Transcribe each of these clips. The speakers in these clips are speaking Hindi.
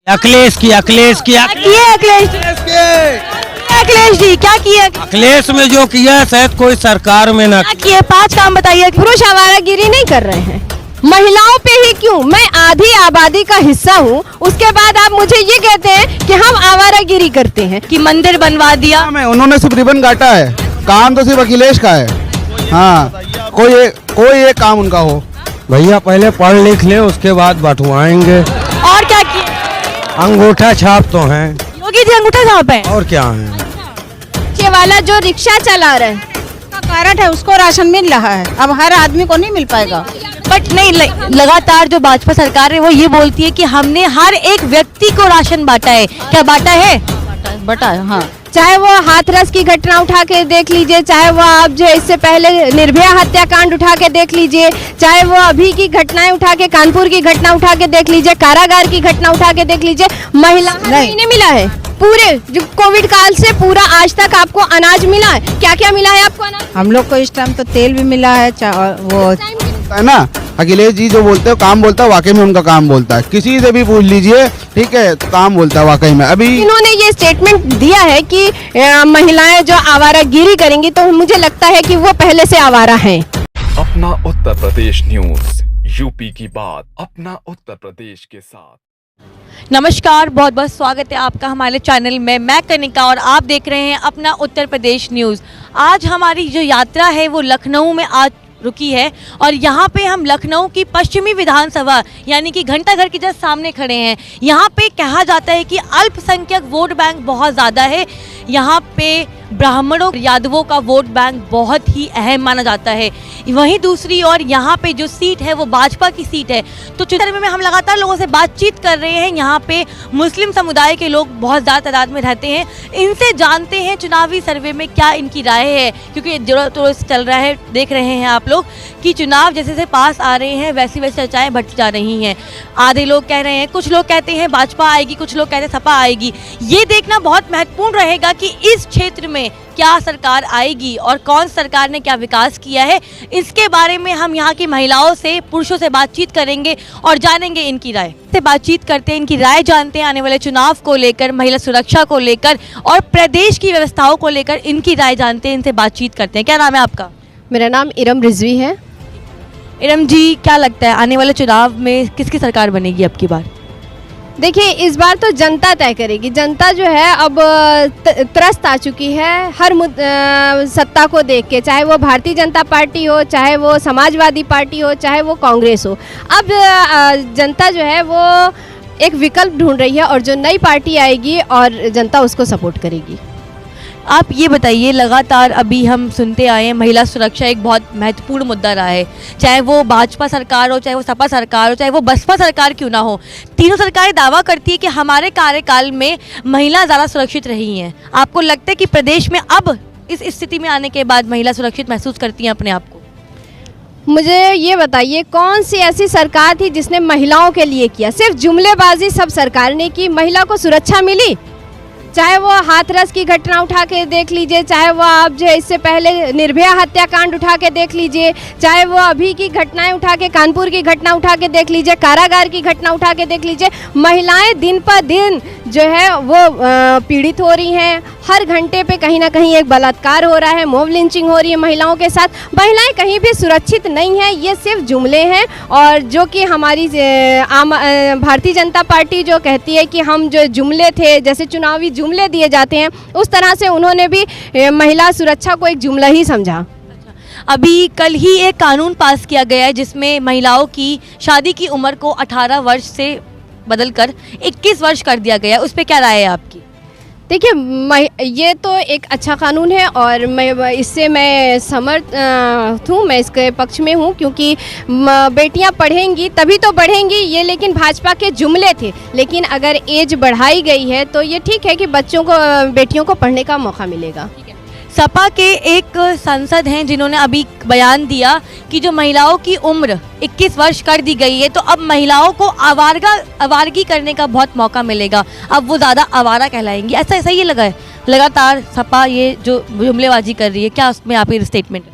अखिलेश की अखिलेश जी क्या किए? अखिलेश में जो किया शायद कोई सरकार में ना क्या किए? 5 काम बताइए। पुरुष आवारागिरी नहीं कर रहे हैं, महिलाओं पे ही क्यों? मैं आधी आबादी का हिस्सा हूँ, उसके बाद आप मुझे ये कहते हैं कि हम आवारागिरी करते हैं। कि मंदिर बनवा दिया, उन्होंने सिर्फ रिबन काटा है, काम तो सिर्फ अखिलेश का है। हाँ, कोई एक काम उनका हो। भैया पहले पढ़ लिख ले, उसके बाद बंटवाएंगे। और क्या किए? अंगूठा छाप तो हैं। योगी जी अंगूठा छाप है। और क्या है? ये वाला जो रिक्शा चला रहे हैं, कार्ड है उसको राशन मिल रहा है, अब हर आदमी को नहीं मिल पाएगा। बट नहीं, लगातार जो भाजपा सरकार है वो ये बोलती है कि हमने हर एक व्यक्ति को राशन बांटा है। क्या बांटा है? बटा है, हाँ। चाहे वो हाथरस की घटना उठा के देख लीजिए, चाहे वो आप जो इससे पहले निर्भया हत्याकांड उठा के देख लीजिए, चाहे वो अभी की घटनाएं उठा के, कानपुर की घटना उठा के देख लीजिए, कारागार की घटना उठा के देख लीजिए, महिला नहीं मिला है। पूरे जो कोविड काल से पूरा आज तक आपको अनाज मिला है? क्या क्या मिला है आपको अनाज? हम लोग को इस टाइम तो तेल भी मिला है, वो है ना, अखिलेश जी जो बोलते हैं काम बोलता है, वाकई में उनका काम बोलता है। किसी से भी पूछ लीजिए, ठीक है, तो काम बोलता है वाकई में। अभी इन्होंने ये स्टेटमेंट दिया है कि महिलाएं जो आवारागिरी करेंगी, तो मुझे लगता है कि वो पहले से आवारा हैं। अपना उत्तर प्रदेश न्यूज, यूपी की बात अपना उत्तर प्रदेश के साथ। नमस्कार, बहुत बहुत स्वागत है आपका हमारे चैनल में। मैं कनिका और आप देख रहे हैं अपना उत्तर प्रदेश न्यूज़। आज हमारी जो यात्रा है वो लखनऊ में आज रुकी है और यहाँ पे हम लखनऊ की पश्चिमी विधानसभा यानी कि घंटाघर के जस्ट सामने खड़े हैं। यहाँ पे कहा जाता है कि अल्पसंख्यक वोट बैंक बहुत ज़्यादा है। यहाँ पे ब्राह्मणों यादवों का वोट बैंक बहुत ही अहम माना जाता है। वहीं दूसरी ओर यहाँ पे जो सीट है वो भाजपा की सीट है। तो चुनाव में हम लगातार लोगों से बातचीत कर रहे हैं। यहाँ पे मुस्लिम समुदाय के लोग बहुत ज़्यादा तादाद में रहते हैं। इनसे जानते हैं चुनावी सर्वे में क्या इनकी राय है, क्योंकि जो तो चल रहा है, देख रहे हैं आप लोग कि चुनाव जैसे जैसे पास आ रहे हैं वैसी वैसी चर्चाएं बढ़ती जा रही हैं। आधे लोग कह रहे हैं, कुछ लोग कहते हैं भाजपा आएगी, कुछ लोग कहते हैं सपा आएगी। ये देखना बहुत महत्वपूर्ण रहेगा कि इस क्षेत्र में क्या सरकार आएगी और कौन सरकार ने क्या विकास किया है। इसके बारे में हम यहाँ की महिलाओं से, पुरुषों से बातचीत करेंगे और जानेंगे इनकी राय। से बातचीत करते हैं, इनकी राय जानते हैं आने वाले चुनाव को लेकर, महिला सुरक्षा को लेकर और प्रदेश की व्यवस्थाओं को लेकर इनकी राय जानते हैं, इनसे बातचीत करते हैं। क्या नाम है आपका? मेरा नाम इरम रिजवी है। इरम जी, क्या लगता है आने वाले चुनाव में किसकी सरकार बनेगी अब की बार? देखिए, इस बार तो जनता तय करेगी। जनता जो है अब त्रस्त आ चुकी है हर सत्ता को देख के, चाहे वो भारतीय जनता पार्टी हो, चाहे वो समाजवादी पार्टी हो, चाहे वो कांग्रेस हो। अब जनता जो है वो एक विकल्प ढूंढ रही है और जो नई पार्टी आएगी और जनता उसको सपोर्ट करेगी। आप ये बताइए, लगातार अभी हम सुनते आए हैं महिला सुरक्षा एक बहुत महत्वपूर्ण मुद्दा रहा है। चाहे वो भाजपा सरकार हो, चाहे वो सपा सरकार हो, चाहे वो बसपा सरकार क्यों ना हो, तीनों सरकारें दावा करती है कि हमारे कार्यकाल में महिला ज़्यादा सुरक्षित रही हैं। आपको लगता है कि प्रदेश में अब इस स्थिति में आने के बाद महिला सुरक्षित महसूस करती हैं अपने आप को? मुझे ये बताइए, कौन सी ऐसी सरकार थी जिसने महिलाओं के लिए किया? सिर्फ जुमलेबाजी सब सरकार ने की। महिला को सुरक्षा मिली? चाहे वो हाथरस की घटना उठा के देख लीजिए, चाहे वो आप जो इससे पहले निर्भया हत्याकांड उठा के देख लीजिए, चाहे वो अभी की घटनाएं उठा के, कानपुर की घटना उठा के देख लीजिए, कारागार की घटना उठा के देख लीजिए। महिलाएं दिन पर दिन जो है वो पीड़ित हो रही हैं। हर घंटे पे कहीं ना कहीं एक बलात्कार हो रहा है, मॉब लिंचिंग हो रही है महिलाओं के साथ। महिलाएं कहीं भी सुरक्षित नहीं हैं। ये सिर्फ जुमले हैं और जो कि हमारी भारतीय जनता पार्टी जो कहती है कि हम जो जुमले थे, जैसे चुनावी जुमले दिए जाते हैं, उस तरह से उन्होंने भी महिला सुरक्षा को एक जुमला ही समझा। अभी कल ही एक कानून पास किया गया है जिसमें महिलाओं की शादी की उम्र को 18 वर्ष से बदलकर 21 वर्ष कर दिया गया है। उस पर क्या राय है आपकी? देखिए, ये तो एक अच्छा कानून है और इससे मैं समर्थ हूँ, मैं इसके पक्ष में हूँ, क्योंकि बेटियाँ पढ़ेंगी तभी तो बढ़ेंगी। ये लेकिन भाजपा के जुमले थे। लेकिन अगर एज बढ़ाई गई है तो ये ठीक है कि बच्चों को, बेटियों को पढ़ने का मौका मिलेगा। सपा के एक सांसद हैं जिन्होंने अभी बयान दिया कि जो महिलाओं की उम्र 21 वर्ष कर दी गई है तो अब महिलाओं को आवारगी करने का बहुत मौका मिलेगा, अब वो ज़्यादा आवारा कहलाएंगी। ऐसा ऐसा ही लगा है लगातार सपा ये जो जुमलेबाजी कर रही है, क्या उसमें आपकी स्टेटमेंट है?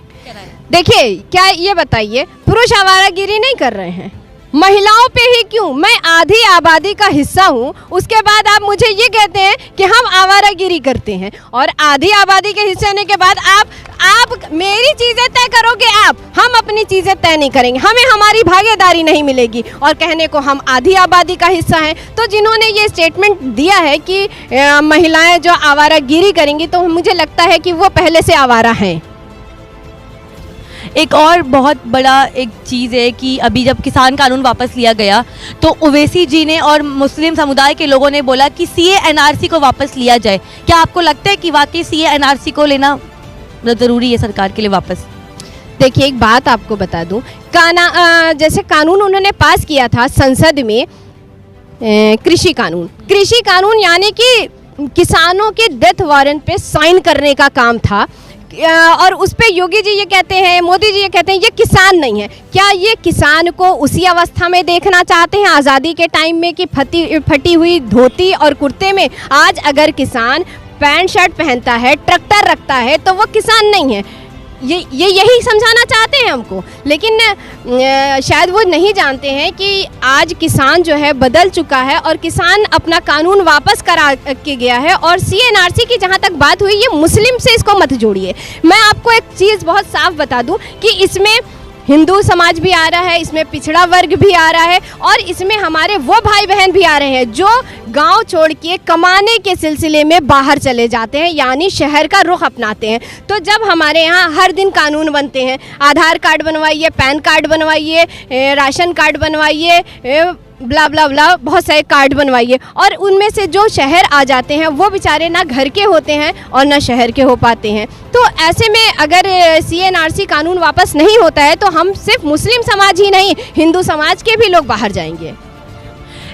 देखिए, क्या ये बताइए, पुरुष आवारागिरी नहीं कर रहे हैं, महिलाओं पे ही क्यों? मैं आधी आबादी का हिस्सा हूँ, उसके बाद आप मुझे ये कहते हैं कि हम आवारागिरी करते हैं, और आधी आबादी के हिस्से होने के बाद आप मेरी चीज़ें तय करोगे, हम अपनी चीज़ें तय नहीं करेंगे, हमें हमारी भागीदारी नहीं मिलेगी, और कहने को हम आधी आबादी का हिस्सा हैं। तो जिन्होंने ये स्टेटमेंट दिया है कि महिलाएं जो आवारागिरी करेंगी, तो मुझे लगता है कि वो पहले से आवारा हैं। एक और बहुत बड़ा एक चीज़ है कि अभी जब किसान कानून वापस लिया गया तो ओवैसी जी ने और मुस्लिम समुदाय के लोगों ने बोला कि सीए एनआरसी को वापस लिया जाए। क्या आपको लगता है कि वाकई सीए एनआरसी को लेना ज़रूरी है सरकार के लिए वापस? देखिए, एक बात आपको बता दूं, जैसे कानून उन्होंने पास किया था संसद में, कृषि कानून यानी कि किसानों के डेथ वारंट पे साइन करने का काम था, और उस पे योगी जी ये कहते हैं, मोदी जी ये कहते हैं ये किसान नहीं है। क्या ये किसान को उसी अवस्था में देखना चाहते हैं आज़ादी के टाइम में कि फटी हुई धोती और कुर्ते में? आज अगर किसान पैंट शर्ट पहनता है, ट्रैक्टर रखता है, तो वो किसान नहीं है। ये यही समझाना चाहते हैं हमको, लेकिन शायद वो नहीं जानते हैं कि आज किसान जो है बदल चुका है, और किसान अपना कानून वापस करा के गया है। और सीएनआरसी की जहाँ तक बात हुई, ये मुस्लिम से इसको मत जोड़िए। मैं आपको एक चीज़ बहुत साफ बता दूं कि इसमें हिंदू समाज भी आ रहा है, इसमें पिछड़ा वर्ग भी आ रहा है, और इसमें हमारे वो भाई बहन भी आ रहे हैं जो गांव छोड़ के कमाने के सिलसिले में बाहर चले जाते हैं, यानी शहर का रुख अपनाते हैं। तो जब हमारे यहाँ हर दिन कानून बनते हैं, आधार कार्ड बनवाइए, पैन कार्ड बनवाइए, राशन कार्ड बनवाइए, ब्ला ब्ला ब्ला, बहुत सारे कार्ड बनवाइए, और उनमें से जो शहर आ जाते हैं वो बेचारे ना घर के होते हैं और ना शहर के हो पाते हैं। तो ऐसे में अगर सीएनआरसी कानून वापस नहीं होता है तो हम सिर्फ मुस्लिम समाज ही नहीं, हिंदू समाज के भी लोग बाहर जाएंगे।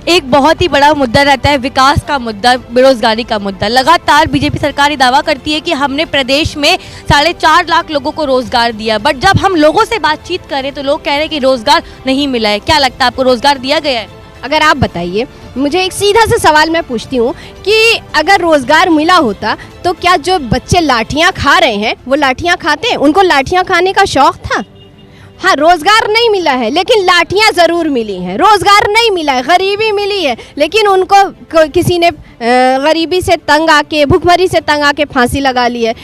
एक बहुत ही बड़ा मुद्दा रहता है विकास का मुद्दा, बेरोजगारी का मुद्दा। लगातार बीजेपी सरकार ये दावा करती है कि हमने प्रदेश में 4.5 लाख लोगों को रोजगार दिया, बट जब हम लोगों से बातचीत करें तो लोग कह रहे हैं कि रोजगार नहीं मिला है। क्या लगता है आपको, रोजगार दिया गया है? अगर आप बताइए, मुझे एक सीधा सा सवाल मैं पूछती हूँ कि अगर रोजगार मिला होता तो क्या जो बच्चे लाठियाँ खा रहे हैं वो लाठियाँ खाते हैं? उनको लाठियाँ खाने का शौक था? हाँ, रोजगार नहीं मिला है लेकिन लाठियाँ ज़रूर मिली हैं। रोजगार नहीं मिला है, गरीबी मिली है, लेकिन उनको किसी ने गरीबी से तंग आके, भूखमरी से तंग आके फांसी लगा ली है।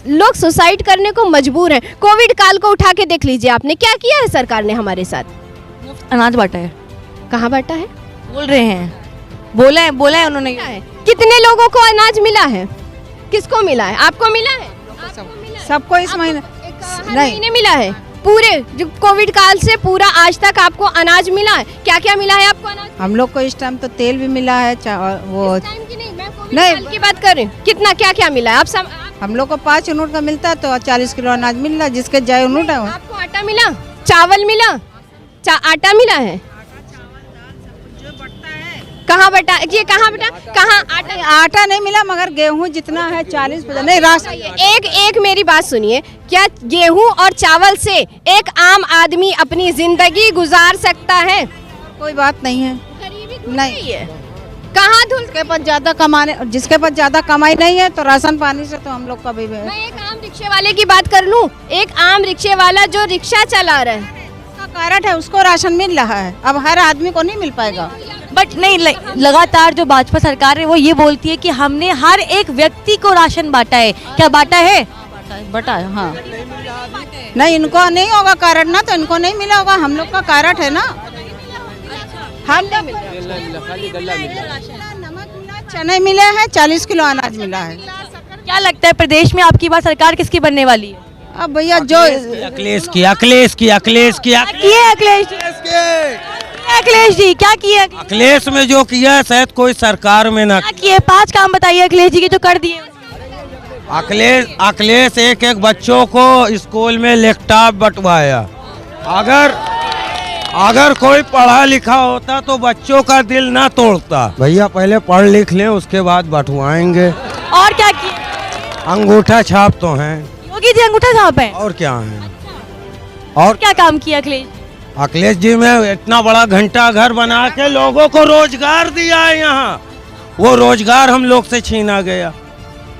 लोग सुसाइड करने को मजबूर हैं। कोविड काल को उठा के देख लीजिए आपने, क्या किया है सरकार ने हमारे साथ? अनाज बांटा है। कहाँ बांटा है? बोल रहे हैं, बोला है उन्होंने। कितने लोगों को अनाज मिला है? किसको मिला है? आपको मिला है? सबको इस महीने नहीं मिला है। पूरे जो कोविड काल से पूरा आज तक आपको अनाज मिला है? क्या क्या मिला है आपको अनाज? हम लोग को इस टाइम तो तेल भी मिला है, वो मैं कोविड काल की बात कर रही हूँ। कितना क्या क्या मिला है? आप हम लोग को 5 यूनिट का मिलता है तो 40 किलो अनाज मिल रहा है, जिसके जय यूनिट है। आपको आटा मिला, चावल मिला, आटा मिला है? कहाँ बटा? ये कहाँ बेटा? कहाँ आटा नहीं मिला, मगर गेहूं जितना है 40% नहीं राशन। एक मेरी बात सुनिए, क्या गेहूं और चावल से एक आम आदमी अपनी जिंदगी गुजार सकता है? कोई बात नहीं है, नहीं है। कहाँ धुल? जिसके पास ज्यादा कमाई नहीं है तो राशन पानी से तो हम लोग का भी। मैं एक आम रिक्शे वाले की बात कर लूं, एक आम रिक्शे वाला जो रिक्शा चला रहा है, कार्ड है, उसको राशन मिल रहा है, अब हर आदमी को नहीं मिल पाएगा। बट नहीं, लगातार जो भाजपा सरकार है वो ये बोलती है कि हमने हर एक व्यक्ति को राशन बांटा है। क्या बांटा है? बटा है, हाँ। नहीं, इनको नहीं होगा कार्ड ना, तो इनको नहीं मिला होगा। हम लोग का कार्ड है ना। हम नमक मिला, चने मिले हैं, 40 किलो अनाज मिला है। क्या लगता है प्रदेश में आपकी बार सरकार किसकी बनने वाली है? अब भैया जो अखिलेश की अखिलेश जी क्या किए? अखिलेश में जो किया है शायद कोई सरकार में ना क्या किए? 5 काम बताइए अखिलेश जी के जो कर दिए। अखिलेश एक बच्चों को स्कूल में लैपटॉप बंटवाया। अगर कोई पढ़ा लिखा होता तो बच्चों का दिल ना तोड़ता। भैया पहले पढ़ लिख लें, उसके बाद बंटवाएंगे। और क्या किए? अंगूठा छाप तो हैं। योगी जी अंगूठा छाप है? और क्या है? और क्या काम किया अखिलेश जी में इतना बड़ा घंटा घर बना के लोगों को रोजगार दिया है। यहाँ वो रोजगार हम लोग से छीना गया।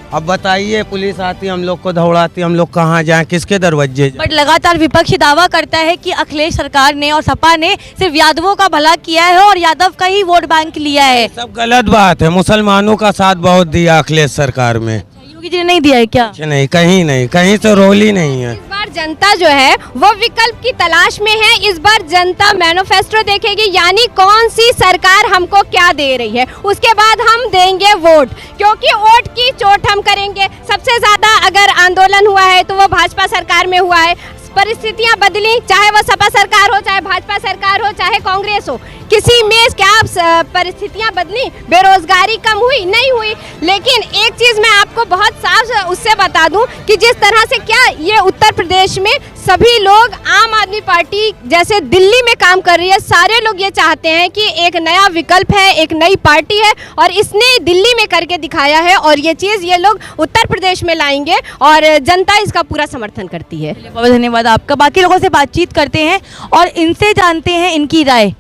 अब बताइए, पुलिस आती हम लोग को दौड़ाती, हम लोग कहाँ जाएं, किसके दरवाजे जाएं? बट लगातार विपक्ष दावा करता है कि अखिलेश सरकार ने और सपा ने सिर्फ यादवों का भला किया है और यादव का ही वोट बैंक लिया है। सब गलत बात है। मुसलमानों का साथ बहुत दिया अखिलेश सरकार में। योगी जी ने नहीं दिया है क्या? कुछ नहीं, कहीं से रोल ही नहीं है। इस बार जनता जो है वो विकल्प की तलाश में है। इस बार जनता मैनिफेस्टो देखेगी, यानी कौन सी सरकार हमको क्या दे रही है, उसके बाद हम देंगे वोट, क्योंकि वोट की चोट हम करेंगे। सबसे ज्यादा अगर आंदोलन हुआ है तो वो भाजपा सरकार में हुआ है। परिस्थितियां बदली, चाहे वो सपा सरकार हो, चाहे भाजपा सरकार हो, चाहे कांग्रेस हो, किसी में क्या परिस्थितियां बदली? बेरोजगारी कम हुई? नहीं हुई। लेकिन एक चीज मैं आपको बहुत साफ उससे बता दूं कि जिस तरह से क्या ये उत्तर प्रदेश में सभी लोग आम आदमी पार्टी जैसे दिल्ली में काम कर रही है, सारे लोग ये चाहते हैं कि एक नया विकल्प है, एक नई पार्टी है और इसने दिल्ली में करके दिखाया है और ये चीज ये लोग उत्तर प्रदेश में लाएंगे और जनता इसका पूरा समर्थन करती है। बहुत धन्यवाद आपका। बाकी लोगों से बातचीत करते हैं और इनसे जानते हैं इनकी राय।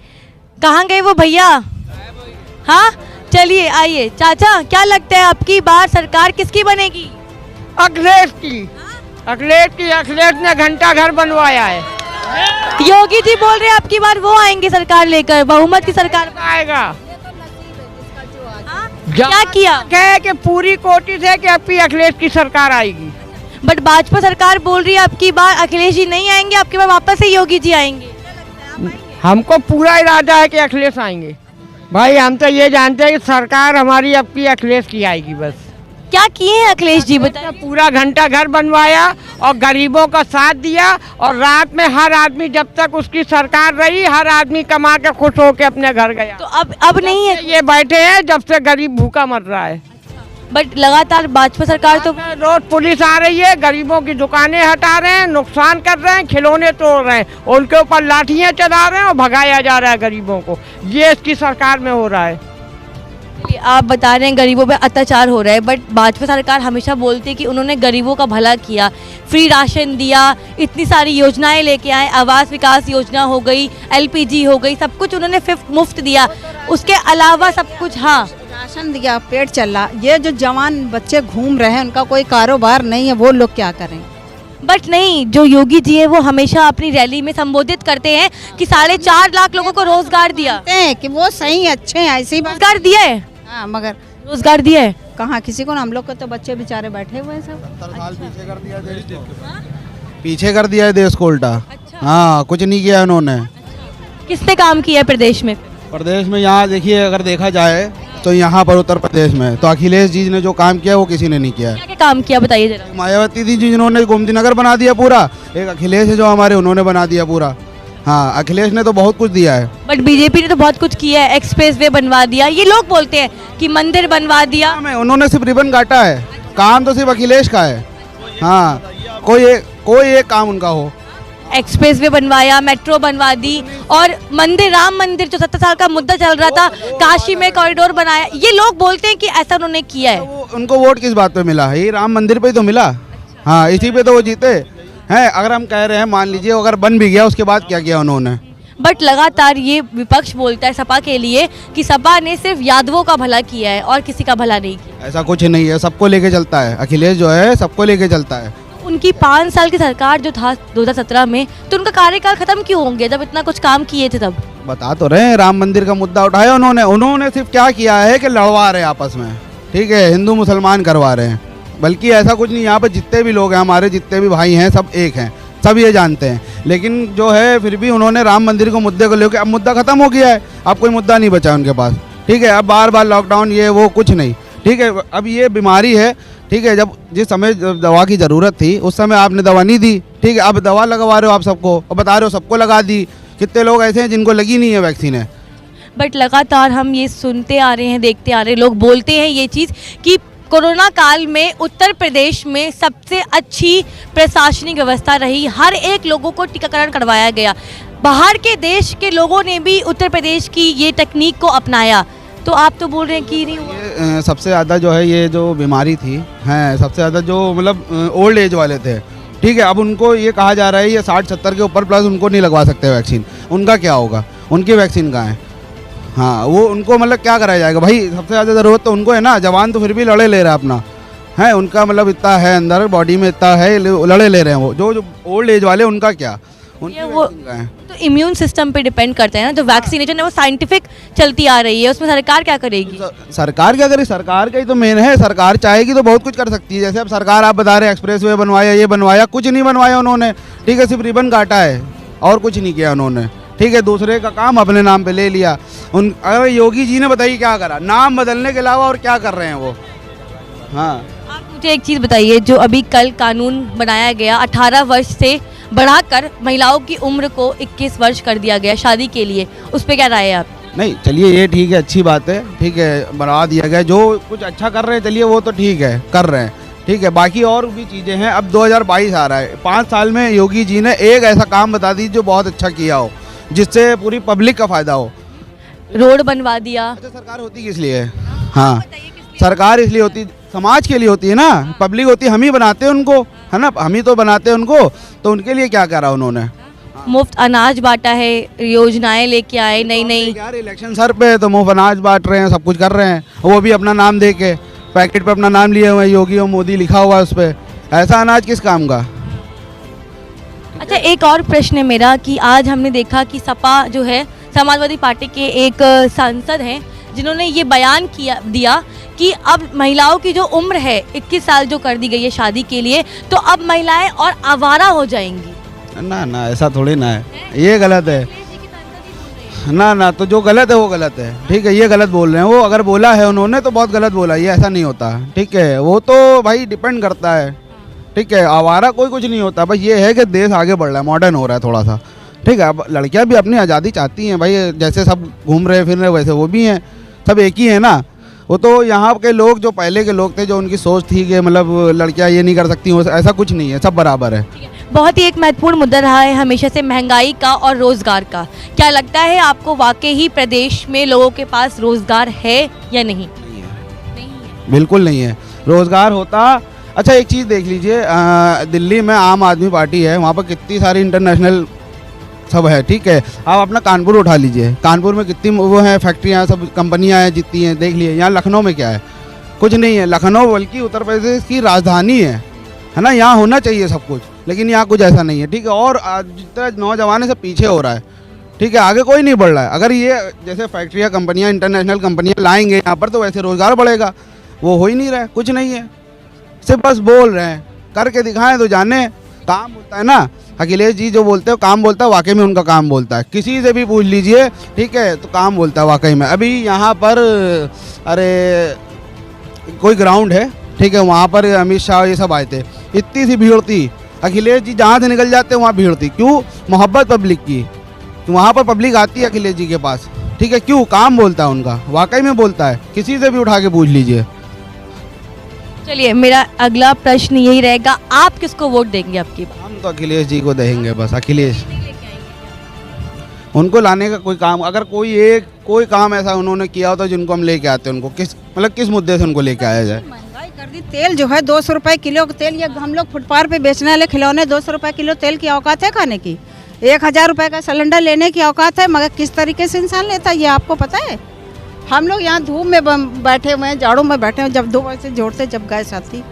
कहाँ गए वो भैया? हाँ, चलिए आइए। चाचा, क्या लगता है आपकी बार सरकार किसकी बनेगी? अखिलेश की। अखिलेश ने घंटा घर बनवाया है। योगी जी बोल रहे हैं आपकी बार वो आएंगे सरकार लेकर, बहुमत की सरकार आएगा। क्या किया? है कि पूरी कोशिश है कि अब अखिलेश की सरकार आएगी। बट भाजपा सरकार बोल रही है आपकी बार अखिलेश जी नहीं आएंगे, आपकी बार वापस से योगी जी आएंगे। हमको पूरा इरादा है कि अखिलेश आएंगे। भाई हम तो ये जानते हैं कि सरकार हमारी अब की अखिलेश की आएगी। बस क्या किए हैं अखिलेश जी बताइए? पूरा घंटा घर बनवाया और गरीबों का साथ दिया और रात में हर आदमी, जब तक उसकी सरकार रही, हर आदमी कमा के खुश होके अपने घर गया। तो अब नहीं है, ये बैठे हैं जब से गरीब भूखा मर रहा है। बट लगातार भाजपा सरकार तो रोज पुलिस आ रही है, गरीबों की दुकानें हटा रहे हैं, नुकसान कर रहे हैं, खिलौने तोड़ रहे हैं, उनके ऊपर लाठियां चला रहे हैं और भगाया जा रहा है गरीबों को। ये इसकी सरकार में हो रहा है। आप बता रहे हैं गरीबों पे अत्याचार हो रहा है, बट भाजपा सरकार हमेशा बोलती है कि उन्होंने गरीबों का भला किया, फ्री राशन दिया, इतनी सारी योजनाएं लेके आए, आवास विकास योजना हो गई, एलपीजी हो गई, सब कुछ उन्होंने मुफ्त दिया। उसके अलावा सब कुछ, हाँ, राशन दिया, पेट चला। ये जो जवान बच्चे घूम रहे हैं उनका कोई कारोबार नहीं है, वो लोग क्या करें? बट नहीं, जो योगी जी है वो हमेशा अपनी रैली में संबोधित करते हैं कि 4.5 लाख लोगों को रोजगार दिया। कि वो सही अच्छे हैं, ऐसी बात। रोजगार दिया है? हाँ, मगर रोजगार दिया है कहाँ किसी को? हम लोग को तो बच्चे बेचारे बैठे हुए हैं सब। 70 साल पीछे कर दिया है देश को उल्टा। हाँ, कुछ नहीं किया उन्होंने। किसने काम किया है प्रदेश में? प्रदेश में यहाँ देखिए, अगर देखा जाए तो यहाँ पर उत्तर प्रदेश में तो अखिलेश जी ने जो काम किया वो किसी ने नहीं किया है। क्या क्या काम किया बताइए जरा। मायावती जी जिन्होंने गोमती नगर बना दिया पूरा, एक अखिलेश है जो हमारे, उन्होंने बना दिया पूरा। हाँ, अखिलेश ने तो बहुत कुछ दिया है। बट बीजेपी ने तो बहुत कुछ किया है, एक्सप्रेस वे बनवा दिया, ये लोग बोलते हैं कि मंदिर बनवा दिया। उन्होंने सिर्फ रिबन काटा है, काम तो सिर्फ अखिलेश का है। हाँ, कोई एक काम उनका हो। एक्सप्रेस वे बनवाया, मेट्रो बनवा दी और मंदिर, राम मंदिर जो 70 साल का मुद्दा चल रहा था, काशी में कॉरिडोर बनाया। ये लोग बोलते हैं कि ऐसा उन्होंने किया है। तो उनको वोट किस बात पे मिला है? ये राम मंदिर पे ही तो मिला। हाँ, इसी पे तो वो जीते हैं। अगर हम कह रहे हैं, मान लीजिए अगर बन भी गया, उसके बाद क्या किया उन्होंने? बट लगातार ये विपक्ष बोलता है सपा के लिए कि सपा ने सिर्फ यादवों का भला किया है और किसी का भला नहीं किया। ऐसा कुछ नहीं है, सबको लेके चलता है। अखिलेश जो है सबको लेके चलता है। उनकी 5 साल की सरकार जो था 2017 में, तो उनका कार्यकाल खत्म क्यों होंगे जब इतना कुछ काम किए थे? तब बता तो रहे हैं, राम मंदिर का मुद्दा उठाया उन्होंने सिर्फ क्या किया है कि लड़वा रहे आपस में, ठीक है, हिंदू मुसलमान करवा रहे हैं। बल्कि ऐसा कुछ नहीं, यहाँ पे जितने भी लोग हैं, हमारे जितने भी भाई हैं, सब एक हैं, सब ये जानते हैं। लेकिन जो है फिर भी उन्होंने राम मंदिर को मुद्दे को लेकर, अब मुद्दा खत्म हो गया है, अब कोई मुद्दा नहीं बचा उनके पास, ठीक है। अब बार बार लॉकडाउन, ये वो कुछ नहीं, ठीक है। अब ये बीमारी है, ठीक है, जब जिस समय दवा की ज़रूरत थी उस समय आपने दवा नहीं दी, ठीक है। अब दवा लगवा रहे हो आप सबको और बता रहे हो सबको लगा दी। कितने लोग ऐसे हैं जिनको लगी नहीं है वैक्सीन है। बट लगातार हम ये सुनते आ रहे हैं, देखते आ रहे हैं, लोग बोलते हैं ये चीज़ कि कोरोना काल में उत्तर प्रदेश में सबसे अच्छी प्रशासनिक व्यवस्था रही, हर एक लोगों को टीकाकरण करवाया गया। बाहर के देश के लोगों ने भी उत्तर प्रदेश की ये तकनीक को अपनाया, तो आप तो बोल रहे हैं कि नहीं हुआ। सबसे ज़्यादा जो है ये जो बीमारी थी, हैं सबसे ज़्यादा जो मतलब ओल्ड एज वाले थे, ठीक है। अब उनको ये कहा जा रहा है ये 60-70 के ऊपर प्लस उनको नहीं लगवा सकते वैक्सीन। उनका क्या होगा? उनकी वैक्सीन कहाँ है? हाँ, वो उनको मतलब क्या कराया जाएगा भाई? सबसे ज़्यादा ज़रूरत तो उनको है ना। जवान तो फिर भी लड़े ले रहा है अपना, हैं, उनका मतलब इतना है अंदर बॉडी में, इतना है, लड़े ले रहे हैं वो। जो ओल्ड एज वाले उनका क्या, उनकी वो वैक्सीन का है। तो इम्यून सिस्टम पे डिपेंड करते हैं ना, जो वैक्सीनेशन है वो साइंटिफिक चलती आ रही है, उसमें सरकार क्या करेगी? सरकार क्या करे, सरकार का ही तो मेन है। सरकार चाहेगी तो बहुत कुछ कर सकती है। जैसे अब सरकार आप बता रहे एक्सप्रेस वे बनवाया, ये बनवाया, कुछ नहीं बनवाया उन्होंने, ठीक है, सिर्फ रिबन काटा है और कुछ नहीं किया उन्होंने, ठीक है। दूसरे का काम अपने नाम पे ले लिया। अगर योगी जी ने बताइए क्या करा, नाम बदलने के अलावा और क्या कर रहे हैं वो। हाँ, आप मुझे एक चीज़ बताइए, जो अभी कल कानून बनाया गया 18 वर्ष से बढ़ाकर महिलाओं की उम्र को 21 वर्ष कर दिया गया शादी के लिए, उस पर क्या राय है आप? नहीं चलिए ये ठीक है, अच्छी बात है, ठीक है, बढ़ा दिया गया। जो कुछ अच्छा कर रहे हैं चलिए वो तो ठीक है, कर रहे हैं, ठीक है। बाकी और भी चीज़ें हैं। अब 2022 आ रहा है, 5 साल में योगी जी ने एक ऐसा काम बता दी जो बहुत अच्छा किया हो, जिससे पूरी पब्लिक का फायदा हो। रोड बनवा दिया। अच्छा, सरकार होती किस लिए है? हाँ, सरकार इसलिए होती, समाज के लिए होती है ना, पब्लिक होती है, हम ही बनाते हैं उनको, है ना, हम ही तो बनाते हैं उनको। तो उनके लिए क्या करा उन्होंने? मुफ्त अनाज बांटा है, योजनाएं लेके आए नई नई। यार इलेक्शन सर पे है तो मुफ्त अनाज बांट रहे हैं, सब कुछ कर रहे हैं, वो भी अपना नाम दे के, पैकेट पे अपना नाम लिए हुए हैं, योगी और मोदी लिखा हुआ है उस पर। ऐसा अनाज किस काम का? अच्छा, एक और प्रश्न है मेरा कि आज हमने देखा कि सपा जो है, समाजवादी पार्टी के एक सांसद हैं, जिन्होंने ये बयान दिया कि अब महिलाओं की जो उम्र है 21 साल जो कर दी गई है शादी के लिए, तो अब महिलाएं और आवारा हो जाएंगी। ना ना, ऐसा थोड़ी ना है, ये गलत है ना। ना, तो जो गलत है वो गलत है, ठीक है, ये गलत बोल रहे हैं वो। अगर बोला है उन्होंने तो बहुत गलत बोला, ये ऐसा नहीं होता, ठीक है। वो तो भाई डिपेंड करता है, ठीक है। आवारा कोई कुछ नहीं होता, बस ये है कि देश आगे बढ़ रहा है, मॉडर्न हो रहा है थोड़ा सा, ठीक है। अब लड़कियां भी अपनी आज़ादी चाहती हैं भाई, जैसे सब घूम रहे फिर रहे वैसे वो भी हैं, सब एक ही है ना। वो तो यहाँ के लोग, जो पहले के लोग थे, जो उनकी सोच थी कि मतलब लड़कियाँ ये नहीं कर सकती, ऐसा कुछ नहीं है, सब बराबर है। बहुत ही एक महत्वपूर्ण मुद्दा रहा है हमेशा से महंगाई का और रोजगार का। क्या लगता है आपको, वाकई ही प्रदेश में लोगों के पास रोजगार है या नहीं? नहीं है। बिल्कुल नहीं है। रोजगार होता, अच्छा एक चीज़ देख लीजिए, दिल्ली में आम आदमी पार्टी है, वहाँ पर कितनी सारी इंटरनेशनल सब है, ठीक है। आप अपना कानपुर उठा लीजिए, कानपुर में कितनी वो हैं फैक्ट्रियाँ, सब कंपनियाँ हैं जितनी हैं, देख लिए। यहाँ लखनऊ में क्या है? कुछ नहीं है। लखनऊ बल्कि उत्तर प्रदेश की राजधानी है ना, यहाँ होना चाहिए सब कुछ, लेकिन यहाँ कुछ ऐसा नहीं है, ठीक है। और जितना नौजवान है सब पीछे हो रहा है, ठीक है, आगे कोई नहीं बढ़ रहा है। अगर ये जैसे फैक्ट्रियाँ, कंपनियाँ, इंटरनेशनल कंपनियाँ लाएंगे यहाँ पर तो वैसे रोज़गार बढ़ेगा, वो हो ही नहीं रहा है, कुछ नहीं है, सिर्फ बस बोल रहे हैं, करके दिखाएं तो जाने। काम होता है ना, अखिलेश जी जो बोलते हैं काम बोलता है, वाकई में उनका काम बोलता है, किसी से भी पूछ लीजिए, ठीक है, तो काम बोलता है वाकई में। अभी यहाँ पर अरे कोई ग्राउंड है, ठीक है, वहाँ पर अमित शाह ये सब आए थे, इतनी सी भीड़ थी, अखिलेश जी जहाँ से निकल जाते वहाँ भीड़ थी। क्यों? मोहब्बत पब्लिक की, वहाँ पर पब्लिक आती है अखिलेश जी के पास, ठीक है। क्यों? काम बोलता है उनका, वाकई में बोलता है, किसी से भी उठा के पूछ लीजिए। चलिए, मेरा अगला प्रश्न यही रहेगा, आप किसको वोट देंगे आपकी बार? हम तो अखिलेश जी को देंगे, बस अखिलेश। उनको लाने का कोई काम, अगर कोई काम ऐसा उन्होंने किया होता जिनको हम लेके आते, उनको किस मुद्दे से उनको लेके आया जाए? महंगाई कर दी, तेल जो है 200 रुपए किलो तेल, ये हम लोग फुटपाथ पे बेचने वाले खिलौने 200 रुपए किलो तेल की औकात है खाने की? 1000 रुपए का सिलेंडर लेने की औकात है, मगर किस तरीके से इंसान लेता है ये आपको पता है? हम लोग यहाँ धूप में बैठे हुए हैं, जाड़ों में बैठे हुए, जब 2 बजे से जोड़ते जब गैस आती,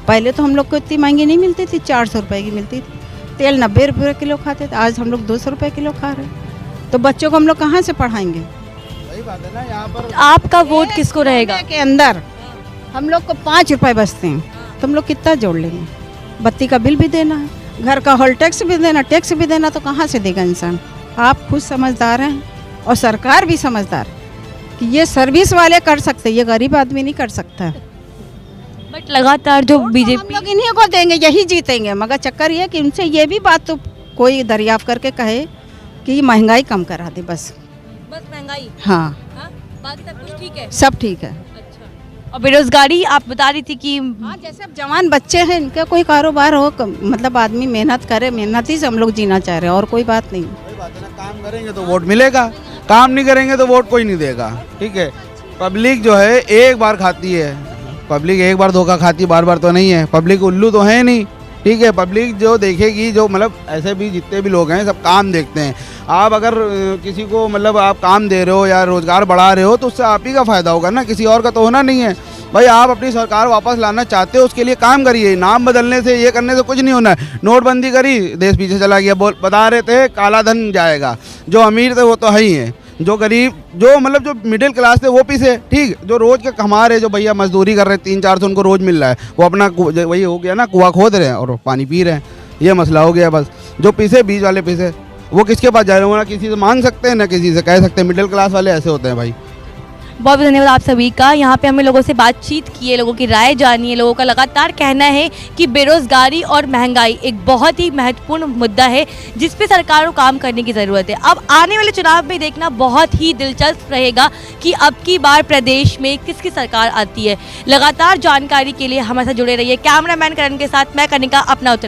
पहले तो हम लोग को इतनी महंगी नहीं मिलती थी, 400 रुपए की मिलती थी, तेल 90 रुपये किलो खाते थे, आज हम लोग 200 रुपए किलो खा रहे हैं। तो बच्चों को हम लोग कहाँ से पढ़ाएंगे? वही बात है ना, यहाँ पर आपका वोट किसको रहेगा? के अंदर हम लोग को 5 रुपए बचते हैं, तो हम लोग कितना जोड़ लेंगे? बत्ती का बिल भी देना है, घर का हॉल टैक्स भी देना, टैक्स भी देना, तो कहाँ से देगा इंसान? आप खुद समझदार हैं और सरकार भी समझदार कि ये सर्विस वाले कर सकते, ये गरीब आदमी नहीं कर सकता। बट लगातार जो बीजेपी, हम लोग इन्हीं को देंगे, यही जीतेंगे, मगर चक्कर ये कि उनसे ये भी बात तो कोई दरियाफ्त करके कहे कि महंगाई कम करा दे, बस महंगाई। हाँ, बाकी सब कुछ ठीक है, सब ठीक है। अच्छा, और बेरोजगारी आप बता रही थी कि हाँ, जैसे अब जवान बच्चे हैं, इनका कोई कारोबार हो, मतलब आदमी मेहनत करे, मेहनत ही से हम लोग जीना चाह रहे हैं, और कोई बात नहीं। वही बात है ना, काम करेंगे तो वोट मिलेगा, काम नहीं करेंगे तो वोट कोई नहीं देगा, ठीक है। पब्लिक जो है एक बार खाती है, पब्लिक एक बार धोखा खाती, बार बार तो नहीं है। पब्लिक उल्लू तो है नहीं, ठीक है, पब्लिक जो देखेगी, जो मतलब ऐसे भी जितने भी लोग हैं सब काम देखते हैं। आप अगर किसी को मतलब आप काम दे रहे हो या रोज़गार बढ़ा रहे हो तो उससे आप ही का फ़ायदा होगा ना, किसी और का तो होना नहीं है। भाई आप अपनी सरकार वापस लाना चाहते हो, उसके लिए काम करिए। नाम बदलने से, ये करने से कुछ नहीं होना है। नोटबंदी करी, देश पीछे चला गया। बता रहे थे काला धन जाएगा, जो अमीर थे वो तो है ही है, जो गरीब, जो मतलब जो मिडिल क्लास थे वो पीछे, ठीक। जो रोज़ के कमा रहे, जो भैया मजदूरी कर रहे हैं 300-400 उनको रोज़ मिल रहा है, वो अपना वही हो गया ना, कुआं खोद रहे हैं और पानी पी रहे हैं। ये मसला हो गया बस। जो पीछे बीच वाले पीछे, वो किसके पास जा रहे हो, ना किसी से मांग सकते हैं ना किसी से कह सकते हैं। मिडिल क्लास वाले ऐसे होते हैं भाई। बहुत बहुत धन्यवाद आप सभी का। यहाँ पे हमें लोगों से बातचीत की है, लोगों की राय जानी है। लोगों का लगातार कहना है कि बेरोजगारी और महंगाई एक बहुत ही महत्वपूर्ण मुद्दा है जिस पे सरकार को काम करने की ज़रूरत है। अब आने वाले चुनाव में देखना बहुत ही दिलचस्प रहेगा कि अब की बार प्रदेश में किसकी सरकार आती है। लगातार जानकारी के लिए हमारे साथ जुड़े रहिए। कैमरामैन करण के साथ मैं कनिका, अपना उत्तर।